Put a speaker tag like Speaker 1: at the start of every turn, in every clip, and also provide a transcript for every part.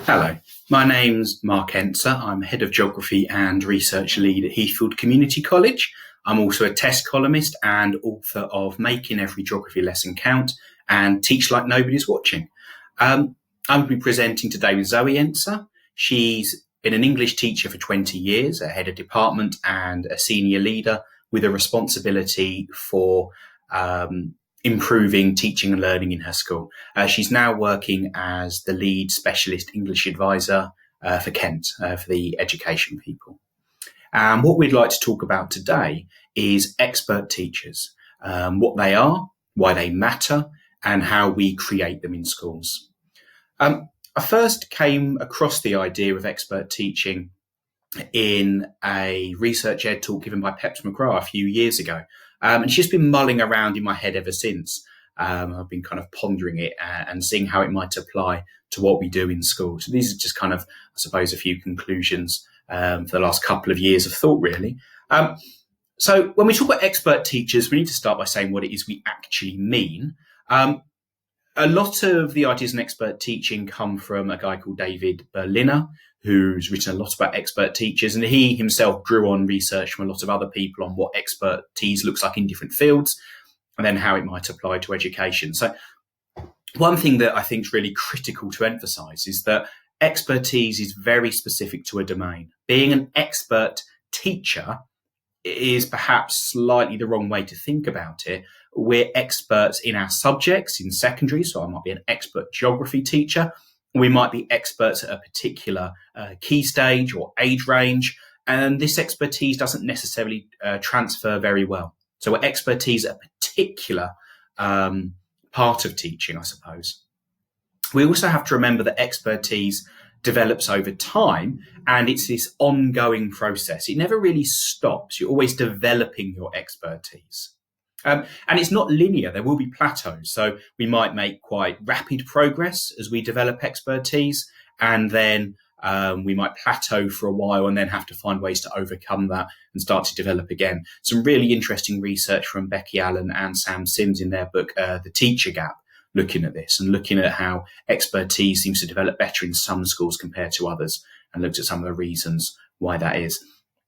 Speaker 1: Hello, my name's Mark Enser. I'm Head of Geography and Research Lead at Heathfield Community College. I'm also a test columnist and author of Making Every Geography Lesson Count and Teach Like Nobody's Watching. I'm going to be presenting today with Zoe Enser. She's been an English teacher for 20 years, a head of department and a senior leader with a responsibility for improving teaching and learning in her school. She's now working as the lead specialist English advisor for Kent, for the education people. And what we'd like to talk about today is expert teachers, what they are, why they matter, and how we create them in schools. I first came across the idea of expert teaching in a research ed talk given by Peps McGrath a few years ago. And she's been mulling around in my head ever since. I've been kind of pondering it and seeing how it might apply to what we do in schools. So these are just kind of, I suppose, a few conclusions for the last couple of years of thought, really. So when we talk about expert teachers, we need to start by saying what it is we actually mean. A lot of the ideas in expert teaching come from a guy called David Berliner, who's written a lot about expert teachers, and he himself drew on research from a lot of other people on what expertise looks like in different fields, and then how it might apply to education. So one thing that I think is really critical to emphasize is that expertise is very specific to a domain. Being an expert teacher is perhaps slightly the wrong way to think about it. We're experts in our subjects in secondary, so I might be an expert geography teacher. We might be experts at a particular key stage or age range, and this expertise doesn't necessarily transfer very well. So we're expertise at a particular part of teaching, I suppose. We also have to remember that expertise develops over time, and it's this ongoing process. It never really stops. You're always developing your expertise. And it's not linear. There will be plateaus. So we might make quite rapid progress as we develop expertise, and then we might plateau for a while and then have to find ways to overcome that and start to develop again. Some really interesting research from Becky Allen and Sam Sims in their book, The Teacher Gap, looking at this and looking at how expertise seems to develop better in some schools compared to others, and looked at some of the reasons why that is.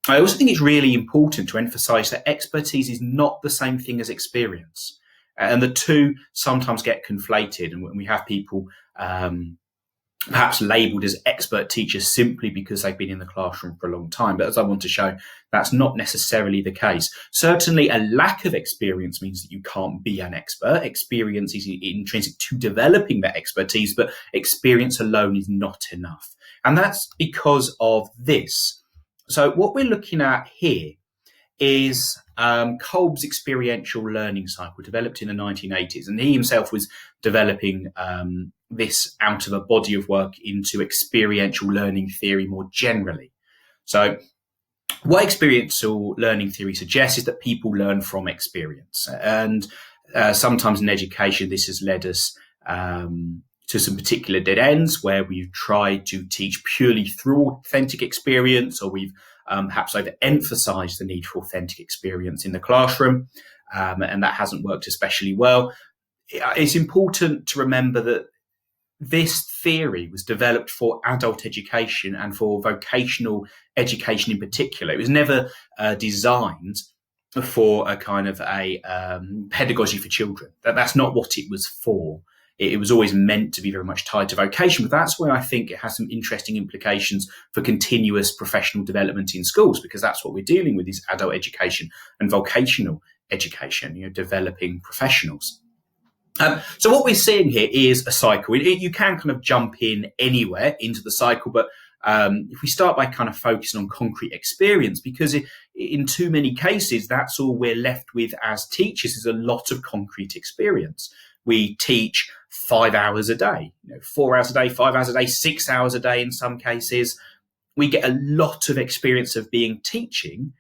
Speaker 1: I also think it's really important to emphasize that expertise is not the same thing as experience. And the two sometimes get conflated. And when we have people perhaps labeled as expert teachers simply because they've been in the classroom for a long time. But as I want to show, that's not necessarily the case. Certainly a lack of experience means that you can't be an expert. Experience is intrinsic to developing that expertise, but experience alone is not enough. And that's because of this. So what we're looking at here is Kolb's experiential learning cycle, developed in the 1980s. And he himself was developing this out of a body of work into experiential learning theory more generally. So what experiential learning theory suggests is that people learn from experience. And sometimes in education, this has led us to some particular dead ends where we've tried to teach purely through authentic experience, or we've perhaps overemphasized the need for authentic experience in the classroom, and that hasn't worked especially well. It's important to remember that this theory was developed for adult education and for vocational education in particular. It was never designed for a kind of a pedagogy for children. That's not what it was for. It was always meant to be very much tied to vocation, but that's where I think it has some interesting implications for continuous professional development in schools, because that's what we're dealing with, is adult education and vocational education, developing professionals. So what we're seeing here is a cycle. You can kind of jump in anywhere into the cycle, but if we start by kind of focusing on concrete experience, because in too many cases, that's all we're left with as teachers, is a lot of concrete experience. We teach 5 hours a day, 4 hours a day, 5 hours a day, 6 hours a day in some cases. We get a lot of experience of being teaching,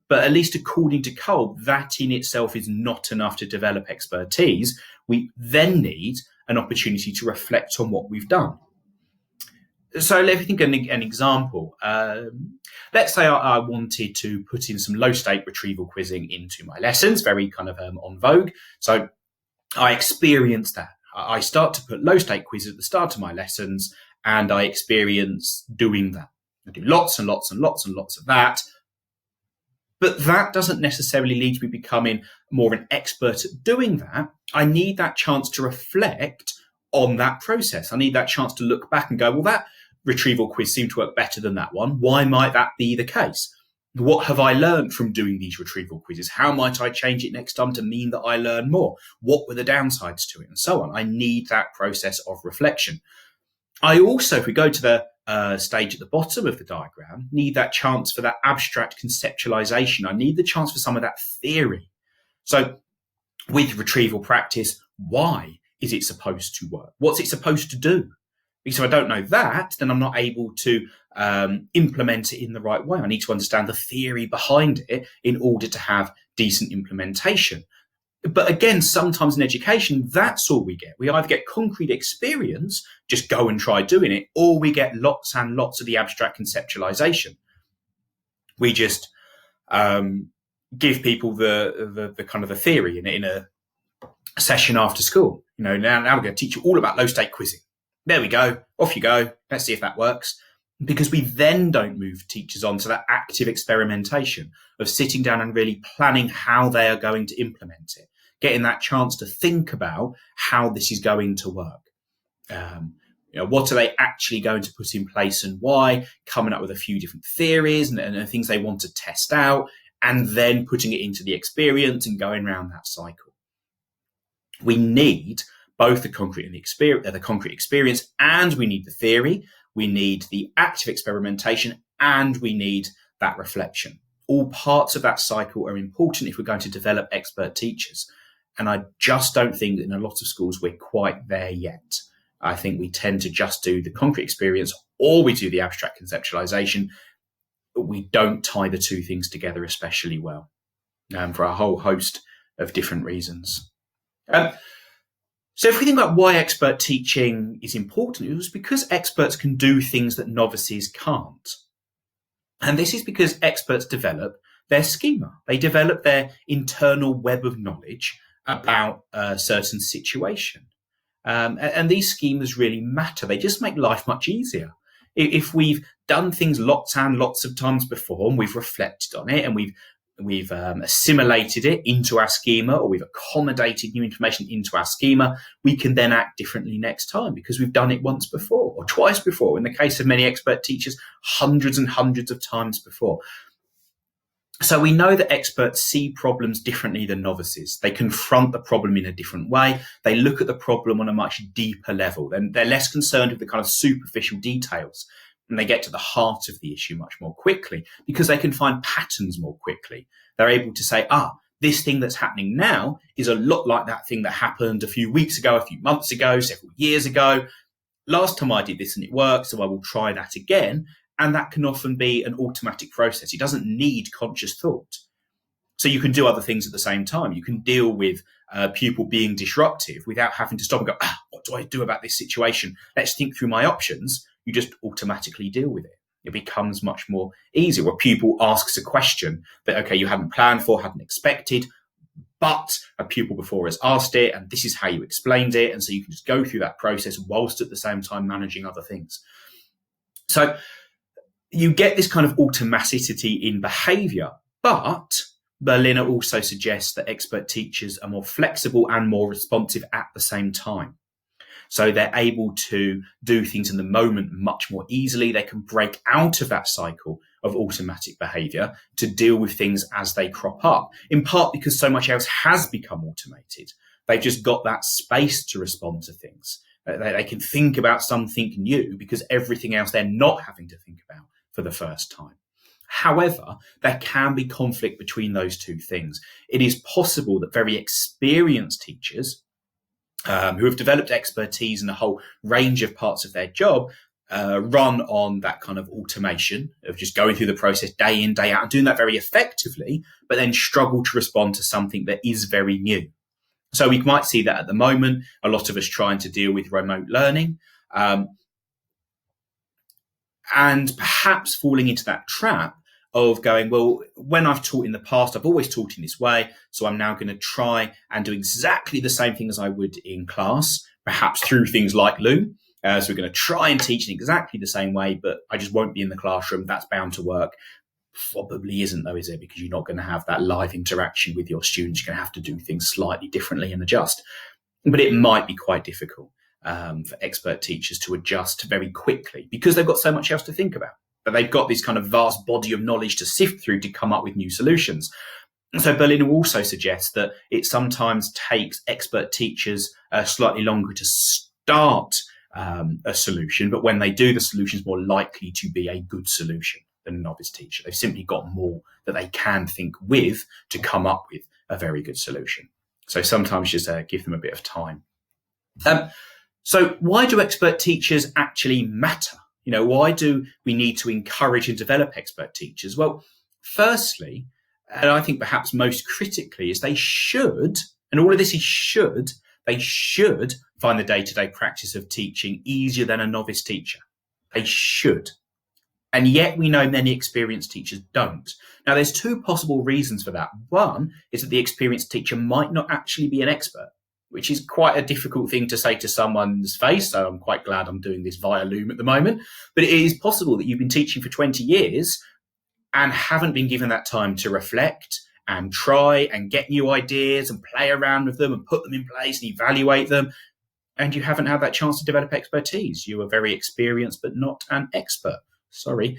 Speaker 1: but at least according to Kolb, that in itself is not enough to develop expertise. We then need an opportunity to reflect on what we've done. So let me think of an example. Let's say I wanted to put in some low-stake retrieval quizzing into my lessons, very kind of on vogue. So I experience that. I start to put low-stake quizzes at the start of my lessons, and I experience doing that. I do lots and lots and lots and lots of that. But that doesn't necessarily lead to me becoming more of an expert at doing that. I need that chance to reflect on that process. I need that chance to look back and go, well, that retrieval quiz seemed to work better than that one. Why might that be the case? What have I learned from doing these retrieval quizzes? How might I change it next time to mean that I learn more? What were the downsides to it? And so on. I need that process of reflection. I also, if we go to the stage at the bottom of the diagram, need that chance for that abstract conceptualization. I need the chance for some of that theory. So with retrieval practice, why is it supposed to work? What's it supposed to do? Because if I don't know that, then I'm not able to implement it in the right way. I need to understand the theory behind it in order to have decent implementation. But again, sometimes in education, that's all we get. We either get concrete experience, just go and try doing it, or we get lots and lots of the abstract conceptualization. We just give people the kind of the theory in a session after school. Now we're going to teach you all about low-stake quizzing. There we go. Off you go. Let's see if that works. Because we then don't move teachers on to that active experimentation of sitting down and really planning how they are going to implement it, getting that chance to think about how this is going to work. What are they actually going to put in place and why, coming up with a few different theories and things they want to test out, and then putting it into the experience and going around that cycle. We need both the concrete and the concrete experience, and we need the theory. We need the active experimentation, and we need that reflection. All parts of that cycle are important if we're going to develop expert teachers. And I just don't think that in a lot of schools we're quite there yet. I think we tend to just do the concrete experience, or we do the abstract conceptualization, but we don't tie the two things together especially well, for a whole host of different reasons. So if we think about why expert teaching is important, it was because experts can do things that novices can't. And this is because experts develop their schema. They develop their internal web of knowledge about a certain situation. And these schemas really matter. They just make life much easier. If we've done things lots and lots of times before, and we've reflected on it, and we've assimilated it into our schema, or we've accommodated new information into our schema, we can then act differently next time because we've done it once before or twice before. In the case of many expert teachers, hundreds and hundreds of times before. So we know that experts see problems differently than novices. They confront the problem in a different way. They look at the problem on a much deeper level. They're less concerned with the kind of superficial details. And they get to the heart of the issue much more quickly because they can find patterns more quickly. They're able to say, this thing that's happening now is a lot like that thing that happened a few weeks ago, a few months ago, several years ago. Last time I did this and it worked, so I will try that again. And that can often be an automatic process. It doesn't need conscious thought. So you can do other things at the same time. You can deal with a pupil being disruptive without having to stop and go, what do I do about this situation? Let's think through my options. You just automatically deal with it. It becomes much more easy. Where a pupil asks a question that, you hadn't planned for, hadn't expected, but a pupil before has asked it, and this is how you explained it. And so you can just go through that process whilst at the same time managing other things. So you get this kind of automaticity in behaviour, but Berliner also suggests that expert teachers are more flexible and more responsive at the same time. So they're able to do things in the moment much more easily. They can break out of that cycle of automatic behaviour to deal with things as they crop up, in part because so much else has become automated. They've just got that space to respond to things. They can think about something new because everything else they're not having to think about for the first time. However, there can be conflict between those two things. It is possible that very experienced teachers who have developed expertise in a whole range of parts of their job run on that kind of automation of just going through the process day in, day out and doing that very effectively, but then struggle to respond to something that is very new. So we might see that at the moment, a lot of us trying to deal with remote learning and perhaps falling into that trap of going, well, when I've taught in the past, I've always taught in this way, so I'm now going to try and do exactly the same thing as I would in class, perhaps through things like Loom, So we're going to try and teach in exactly the same way, but I just won't be in the classroom. That's bound to work. Probably isn't, though, is it? Because you're not going to have that live interaction with your students. You're going to have to do things slightly differently and adjust. But it might be quite difficult for expert teachers to adjust very quickly because they've got so much else to think about. But they've got this kind of vast body of knowledge to sift through to come up with new solutions. So Berliner also suggests that it sometimes takes expert teachers slightly longer to start a solution, but when they do, the solution is more likely to be a good solution than a novice teacher. They've simply got more that they can think with to come up with a very good solution. So sometimes just give them a bit of time. So why do expert teachers actually matter? Why do we need to encourage and develop expert teachers? Well, firstly, and I think perhaps most critically, is they should, and all of this is should, they should find the day-to-day practice of teaching easier than a novice teacher. They should. And yet we know many experienced teachers don't. Now, there's two possible reasons for that. One is that the experienced teacher might not actually be an expert, which is quite a difficult thing to say to someone's face. So I'm quite glad I'm doing this via Loom at the moment. But it is possible that you've been teaching for 20 years and haven't been given that time to reflect and try and get new ideas and play around with them and put them in place and evaluate them. And you haven't had that chance to develop expertise. You are very experienced, but not an expert. Sorry.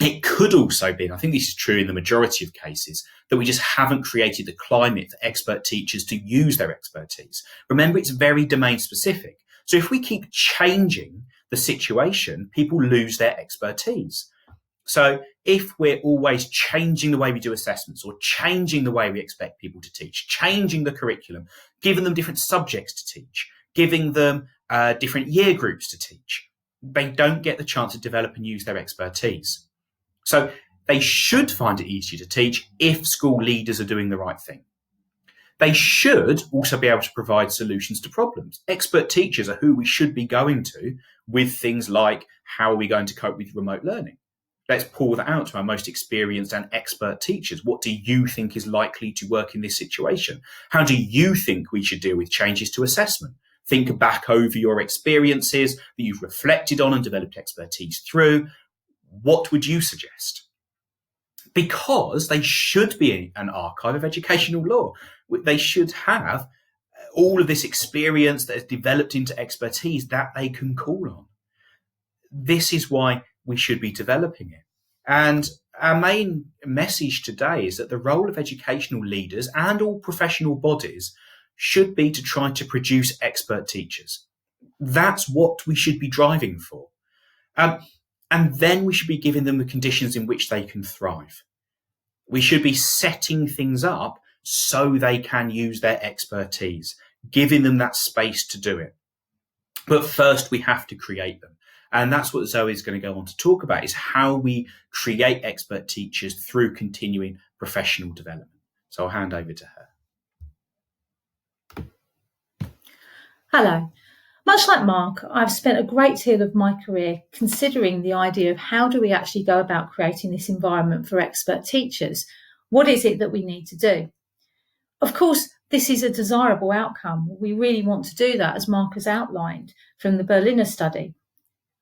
Speaker 1: It could also be, and I think this is true in the majority of cases, that we just haven't created the climate for expert teachers to use their expertise. Remember, it's very domain specific. So if we keep changing the situation, people lose their expertise. So if we're always changing the way we do assessments or changing the way we expect people to teach, changing the curriculum, giving them different subjects to teach, giving them different year groups to teach, they don't get the chance to develop and use their expertise. So they should find it easier to teach if school leaders are doing the right thing. They should also be able to provide solutions to problems. Expert teachers are who we should be going to with things like, how are we going to cope with remote learning? Let's pull that out to our most experienced and expert teachers. What do you think is likely to work in this situation? How do you think we should deal with changes to assessment? Think back over your experiences that you've reflected on and developed expertise through. What would you suggest? Because they should be an archive of educational law. They should have all of this experience that is developed into expertise that they can call on. This is why we should be developing it. And our main message today is that the role of educational leaders and all professional bodies should be to try to produce expert teachers. That's what we should be driving for. And then we should be giving them the conditions in which they can thrive. We should be setting things up so they can use their expertise, giving them that space to do it. But first, we have to create them. And that's what Zoe is going to go on to talk about, is how we create expert teachers through continuing professional development. So I'll hand over to her.
Speaker 2: Hello. Much like Mark, I've spent a great deal of my career considering the idea of how do we actually go about creating this environment for expert teachers? What is it that we need to do? Of course, this is a desirable outcome. We really want to do that, as Mark has outlined from the Berliner study.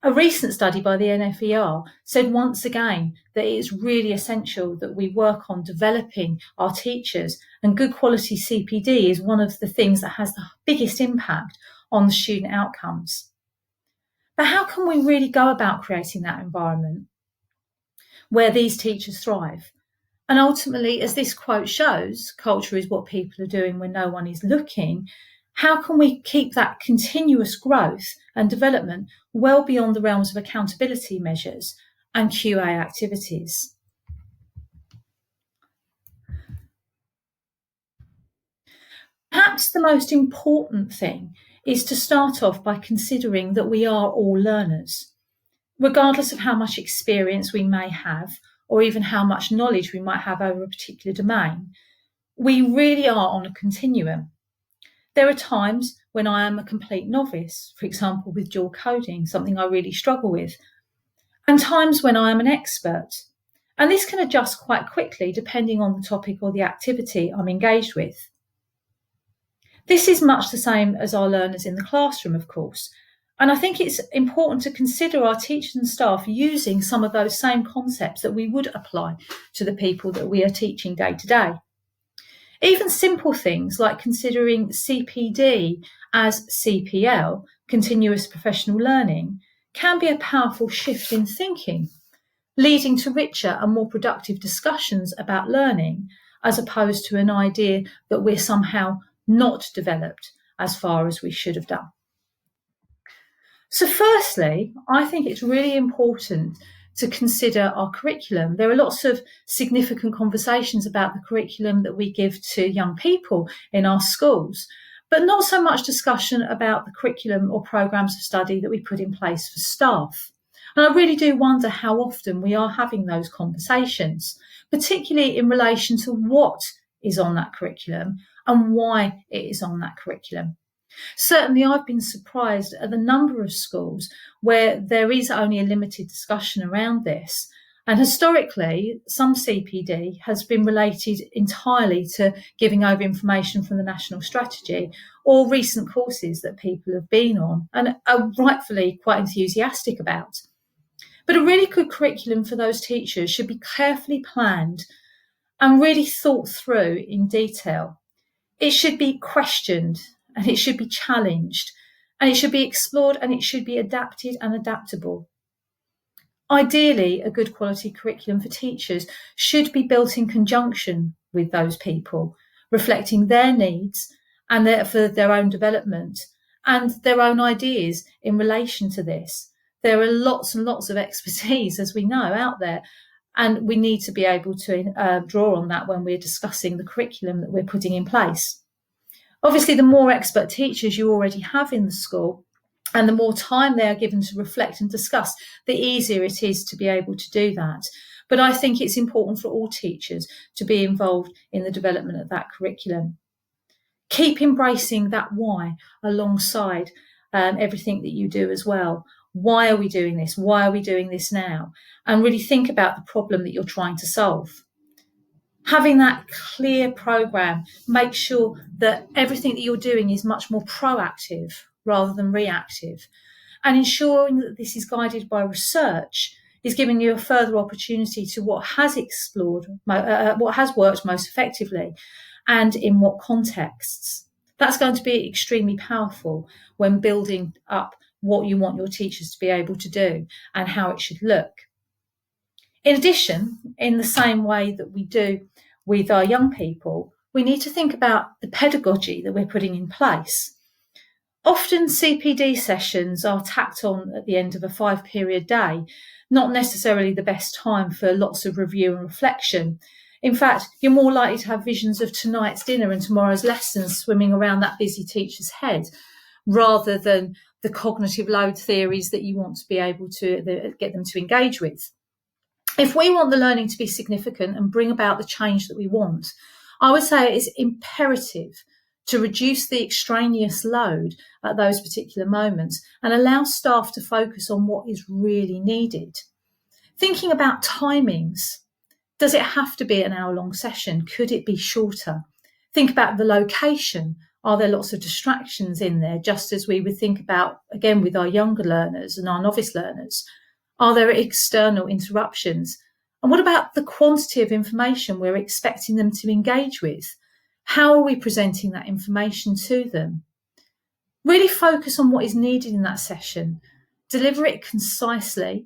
Speaker 2: A recent study by the NFER said once again that it is really essential that we work on developing our teachers, and good quality CPD is one of the things that has the biggest impact on the student outcomes. But how can we really go about creating that environment where these teachers thrive? And ultimately, as this quote shows, culture is what people are doing when no one is looking. How can we keep that continuous growth and development well beyond the realms of accountability measures and QA activities? Perhaps the most important thing is to start off by considering that we are all learners. Regardless of how much experience we may have, or even how much knowledge we might have over a particular domain, we really are on a continuum. There are times when I am a complete novice, for example, with dual coding, something I really struggle with, and times when I am an expert. And this can adjust quite quickly depending on the topic or the activity I'm engaged with. This is much the same as our learners in the classroom, of course. And I think it's important to consider our teachers and staff using some of those same concepts that we would apply to the people that we are teaching day to day. Even simple things like considering CPD as CPL, continuous professional learning, can be a powerful shift in thinking, leading to richer and more productive discussions about learning, as opposed to an idea that we're somehow not developed as far as we should have done. So firstly, I think it's really important to consider our curriculum. There are lots of significant conversations about the curriculum that we give to young people in our schools, but not so much discussion about the curriculum or programmes of study that we put in place for staff. And I really do wonder how often we are having those conversations, particularly in relation to what is on that curriculum and why it is on that curriculum. Certainly, I've been surprised at the number of schools where there is only a limited discussion around this. And historically, some CPD has been related entirely to giving over information from the national strategy or recent courses that people have been on and are rightfully quite enthusiastic about. But a really good curriculum for those teachers should be carefully planned and really thought through in detail. It should be questioned and it should be challenged and it should be explored and it should be adapted and adaptable. Ideally, a good quality curriculum for teachers should be built in conjunction with those people, reflecting their needs and for their own development and their own ideas in relation to this. There are lots and lots of expertise, as we know, out there, and we need to be able to draw on that when we're discussing the curriculum that we're putting in place. Obviously, the more expert teachers you already have in the school and the more time they are given to reflect and discuss, the easier it is to be able to do that. But I think it's important for all teachers to be involved in the development of that curriculum. Keep embracing that why alongside everything that you do as well. Why are we doing this? Why are we doing this now? And really think about the problem that you're trying to solve. Having that clear programme makes sure that everything that you're doing is much more proactive rather than reactive. And ensuring that this is guided by research is giving you a further opportunity to what has worked most effectively and in what contexts. That's going to be extremely powerful when building up what you want your teachers to be able to do and how it should look. In addition, in the same way that we do with our young people, we need to think about the pedagogy that we're putting in place. Often CPD sessions are tacked on at the end of a 5-period day, not necessarily the best time for lots of review and reflection. In fact, you're more likely to have visions of tonight's dinner and tomorrow's lessons swimming around that busy teacher's head, rather than the cognitive load theories that you want to be able to get them to engage with. If we want the learning to be significant and bring about the change that we want, I would say it is imperative to reduce the extraneous load at those particular moments and allow staff to focus on what is really needed. Thinking about timings. Does it have to be an hour-long session? Could it be shorter? Think about the location. Are there lots of distractions in there, just as we would think about, again, with our younger learners and our novice learners? Are there external interruptions? And what about the quantity of information we're expecting them to engage with? How are we presenting that information to them? Really focus on what is needed in that session, deliver it concisely,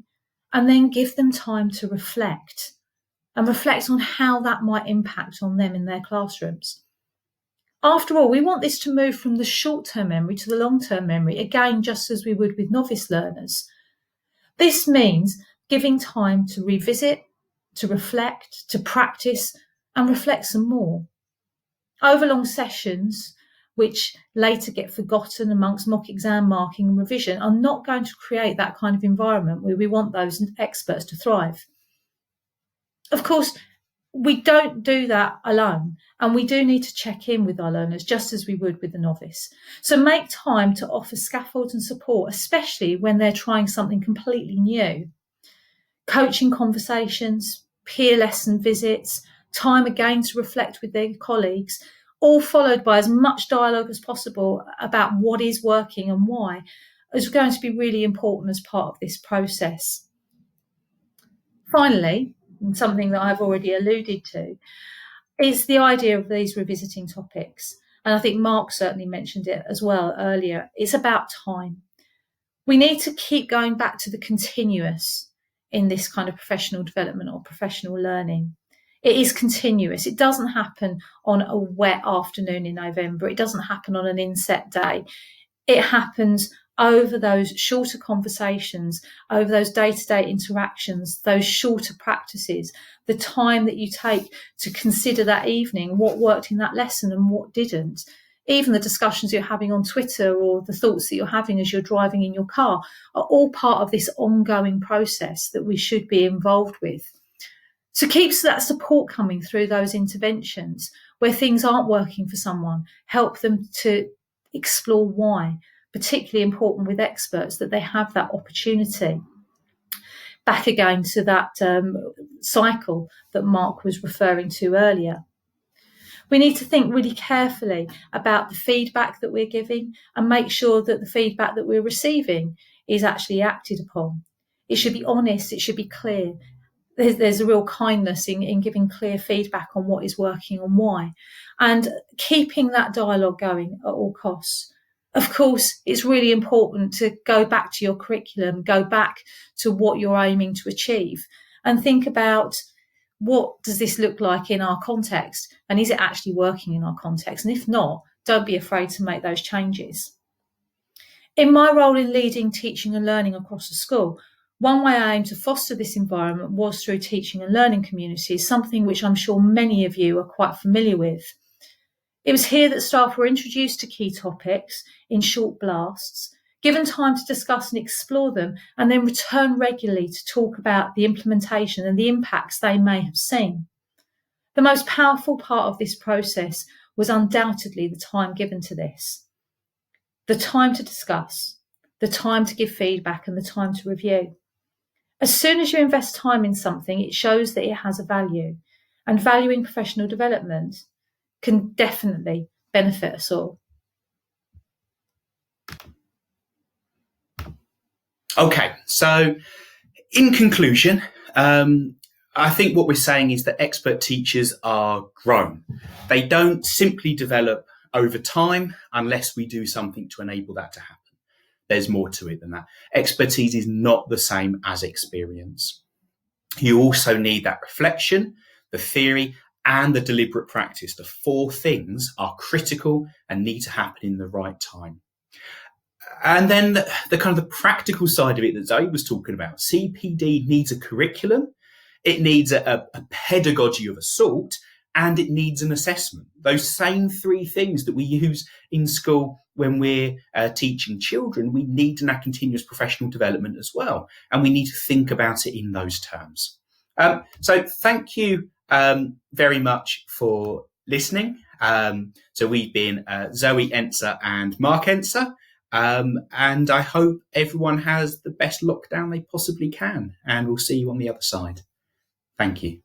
Speaker 2: and then give them time to reflect on how that might impact on them in their classrooms. After all, we want this to move from the short-term memory to the long-term memory, again, just as we would with novice learners. This means giving time to revisit, to reflect, to practice, and reflect some more. Overlong sessions, which later get forgotten amongst mock exam marking and revision, are not going to create that kind of environment where we want those experts to thrive. Of course, we don't do that alone, and we do need to check in with our learners just as we would with the novice. So make time to offer scaffold and support, especially when they're trying something completely new. Coaching conversations, peer lesson visits, time again to reflect with their colleagues, all followed by as much dialogue as possible about what is working and why, is going to be really important as part of this process. Finally, and something that I've already alluded to, is the idea of these revisiting topics. And I think Mark certainly mentioned it as well earlier. It's about time. We need to keep going back to the continuous in this kind of professional development or professional learning. It is continuous. It doesn't happen on a wet afternoon in November. It doesn't happen on an inset day. It happens over those shorter conversations, over those day-to-day interactions, those shorter practices, the time that you take to consider that evening, what worked in that lesson and what didn't. Even the discussions you're having on Twitter or the thoughts that you're having as you're driving in your car are all part of this ongoing process that we should be involved with. So keep that support coming through those interventions where things aren't working for someone. Help them to explore why. Particularly important with experts that they have that opportunity. Back again to that cycle that Mark was referring to earlier. We need to think really carefully about the feedback that we're giving and make sure that the feedback that we're receiving is actually acted upon. It should be honest, it should be clear. There's a real kindness in giving clear feedback on what is working and why, and keeping that dialogue going at all costs. Of course, it's really important to go back to your curriculum, go back to what you're aiming to achieve, and think about what does this look like in our context, and is it actually working in our context? And if not, don't be afraid to make those changes. In my role in leading teaching and learning across the school, one way I aim to foster this environment was through teaching and learning communities, something which I'm sure many of you are quite familiar with. It was here that staff were introduced to key topics in short blasts, given time to discuss and explore them, and then return regularly to talk about the implementation and the impacts they may have seen. The most powerful part of this process was undoubtedly the time given to this. The time to discuss, the time to give feedback, and the time to review. As soon as you invest time in something, it shows that it has a value, and valuing professional development can definitely benefit us all.
Speaker 1: Okay, so in conclusion, I think what we're saying is that expert teachers are grown. They don't simply develop over time unless we do something to enable that to happen. There's more to it than that. Expertise is not the same as experience. You also need that reflection, the theory, and the deliberate practice. The four things are critical and need to happen in the right time. And then the kind of the practical side of it that Zoe was talking about. CPD needs a curriculum, it needs a pedagogy of a sort, and it needs an assessment. Those same three things that we use in school when we're teaching children, we need in our continuous professional development as well. And we need to think about it in those terms. So thank you very much for listening. So we've been Zoe Enser and Mark Enser. And I hope everyone has the best lockdown they possibly can. And we'll see you on the other side. Thank you.